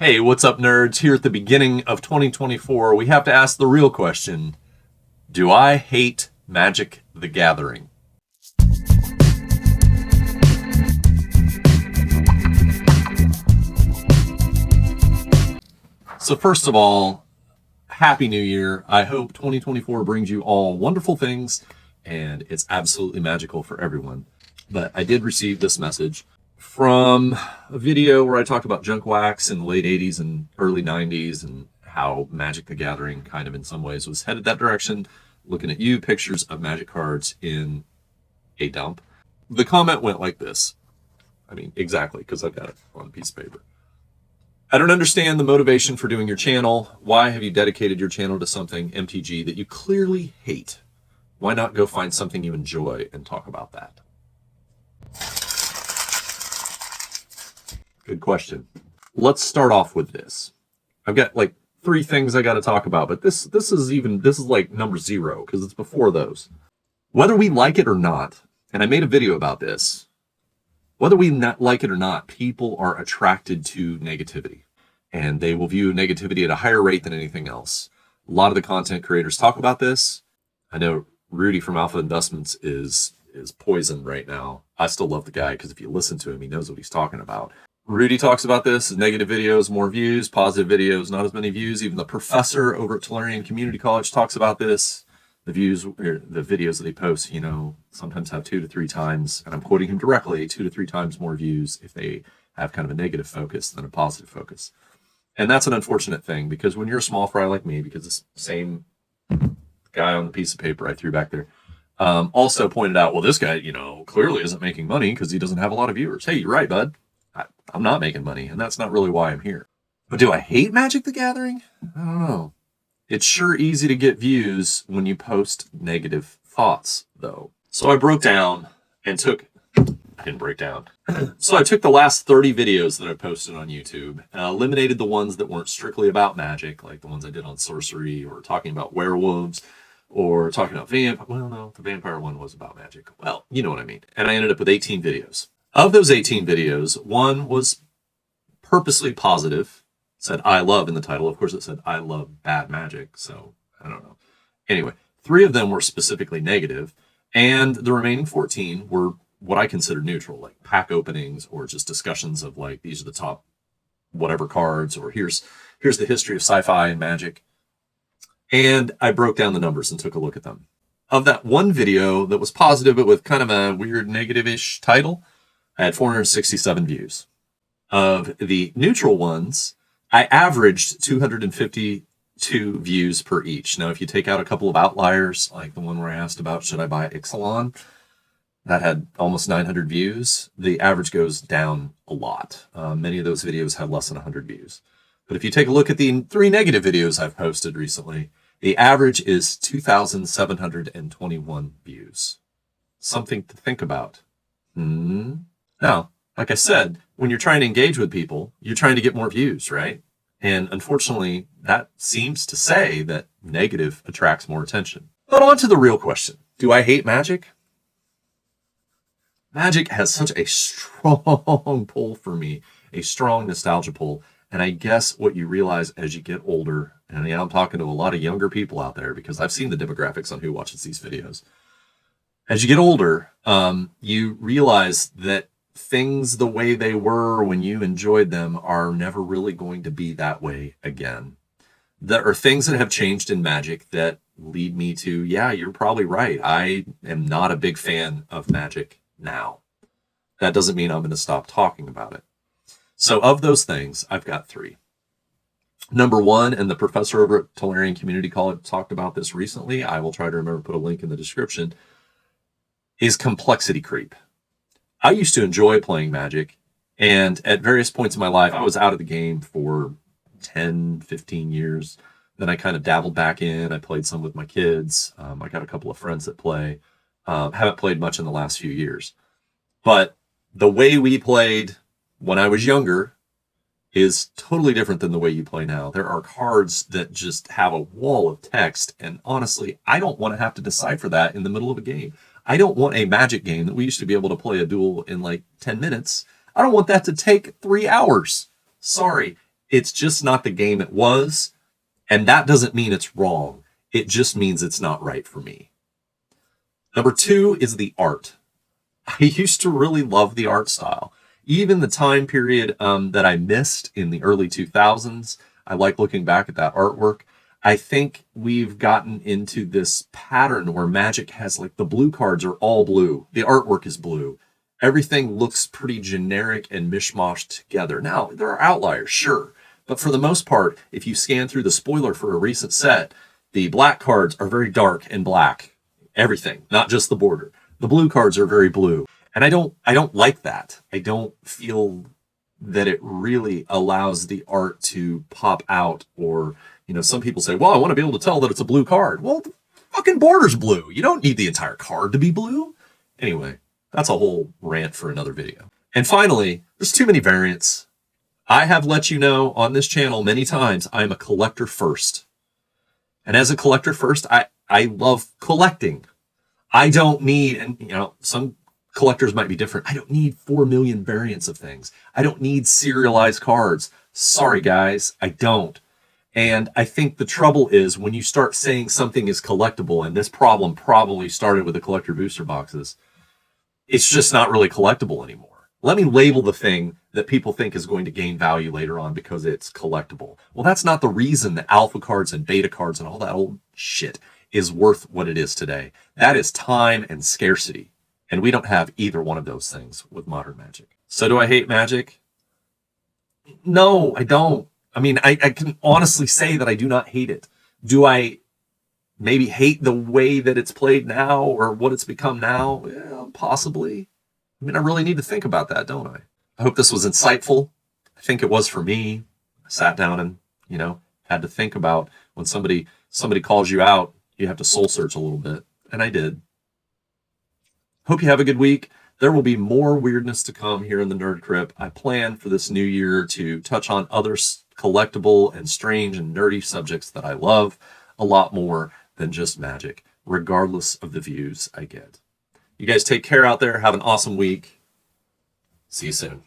Hey, what's up, nerds? Here at the beginning of 2024, we have to ask the real question. Do I hate Magic the Gathering? So first of all, Happy New Year. I hope 2024 brings you all wonderful things, and it's absolutely magical for everyone. But I did receive this message from a video where I talked about junk wax in the late 80s and early 90s and how Magic the Gathering kind of in some ways was headed that direction. Looking at you, pictures of Magic cards in a dump. The comment went like this. I mean, exactly, because I've got it on a piece of paper. I don't understand the motivation for doing your channel. Why have you dedicated your channel to something, MTG, that you clearly hate? Why not go find something you enjoy and talk about that? Good question. Let's start off with this. I've got like 3 things I got to talk about, but this is like number 0 because it's before those. Whether we like it or not, and I made a video about this, whether we not like it or not, people are attracted to negativity, and they will view negativity at a higher rate than anything else. A lot of the content creators talk about this. I know Rudy from Alpha Investments is poisoned right now. I still love the guy because if you listen to him, he knows what he's talking about. Rudy talks about this: negative videos, more views; positive videos, not as many views. Even the professor over at Tolarian Community College talks about this. The videos that he posts, sometimes have 2 to 3 times, and I'm quoting him directly, 2 to 3 times more views if they have kind of a negative focus than a positive focus. And that's an unfortunate thing, because when you're a small fry like me, because the same guy on the piece of paper I threw back there, also pointed out, well, this guy, clearly isn't making money because he doesn't have a lot of viewers. Hey, you're right, bud. I'm not making money, and that's not really why I'm here. But do I hate Magic the Gathering? I don't know. It's sure easy to get views when you post negative thoughts, though. So I broke down and I didn't break down. So I took the last 30 videos that I posted on YouTube and eliminated the ones that weren't strictly about magic, like the ones I did on sorcery or talking about werewolves or talking about vampire. Well, no, the vampire one was about magic. Well, you know what I mean. And I ended up with 18 videos. Of those 18 videos, one was purposely positive. Said I love in the title. Of course, it said I love bad magic. So I don't know. Anyway, 3 of them were specifically negative, and the remaining 14 were what I consider neutral, like pack openings or just discussions of like, these are the top whatever cards, or here's the history of sci-fi and magic. And I broke down the numbers and took a look at them. Of that one video that was positive, but with kind of a weird negative-ish title, I had 467 views. Of the neutral ones, I averaged 252 views per each. Now, if you take out a couple of outliers, like the one where I asked about should I buy Ixalan, that had almost 900 views, the average goes down a lot. Many of those videos have less than 100 views. But if you take a look at the 3 negative videos I've posted recently, the average is 2,721 views. Something to think about. Now, like I said, when you're trying to engage with people, you're trying to get more views, right? And unfortunately, that seems to say that negative attracts more attention. But on to the real question. Do I hate magic? Magic has such a strong pull for me, a strong nostalgia pull. And I guess what you realize as you get older, and I'm talking to a lot of younger people out there because I've seen the demographics on who watches these videos. As you get older, you realize that things the way they were when you enjoyed them are never really going to be that way again. There are things that have changed in Magic that lead me to, yeah, you're probably right. I am not a big fan of Magic now. That doesn't mean I'm going to stop talking about it. So of those things, I've got 3. Number 1, and the professor over at Tolarian Community College talked about this recently, I will try to remember to put a link in the description, is complexity creep. I used to enjoy playing Magic, and at various points in my life, I was out of the game for 10, 15 years. Then I kind of dabbled back in. I played some with my kids. I got a couple of friends that play. Haven't played much in the last few years. But the way we played when I was younger is totally different than the way you play now. There are cards that just have a wall of text, and honestly, I don't want to have to decipher that in the middle of a game. I don't want a Magic game that we used to be able to play a duel in like 10 minutes. I don't want that to take 3 hours. Sorry. It's just not the game it was. And that doesn't mean it's wrong. It just means it's not right for me. Number 2 is the art. I used to really love the art style. Even the time period that I missed in the early 2000s, I like looking back at that artwork. I think we've gotten into this pattern where Magic has like the blue cards are all blue. The artwork is blue. Everything looks pretty generic and mishmashed together. Now, there are outliers, sure. But for the most part, if you scan through the spoiler for a recent set, the black cards are very dark and black. Everything, not just the border. The blue cards are very blue. And I don't like that. I don't feel that it really allows the art to pop out. Or, you know, some people say, well, I want to be able to tell that it's a blue card. Well, the fucking border's blue. You don't need the entire card to be blue. Anyway, that's a whole rant for another video. And finally, there's too many variants. I have let you know on this channel many times, I'm a collector first. And as a collector first, I love collecting. I don't need, and you know, some collectors might be different. I don't need 4 million variants of things. I don't need serialized cards. Sorry, guys, I don't. And I think the trouble is when you start saying something is collectible, and this problem probably started with the collector booster boxes, it's just not really collectible anymore. Let me label the thing that people think is going to gain value later on because it's collectible. Well, that's not the reason that alpha cards and beta cards and all that old shit is worth what it is today. That is time and scarcity. And we don't have either one of those things with modern Magic. So do I hate Magic? No, I don't. I mean, I can honestly say that I do not hate it. Do I maybe hate the way that it's played now or what it's become now? Yeah, possibly. I mean, I really need to think about that, don't I? I hope this was insightful. I think it was for me. I sat down and, you know, had to think about when somebody calls you out, you have to soul search a little bit. And I did. Hope you have a good week. There will be more weirdness to come here in the Nerd Crypt. I plan for this new year to touch on other collectible and strange and nerdy subjects that I love a lot more than just Magic, regardless of the views I get. You guys take care out there. Have an awesome week. See you soon.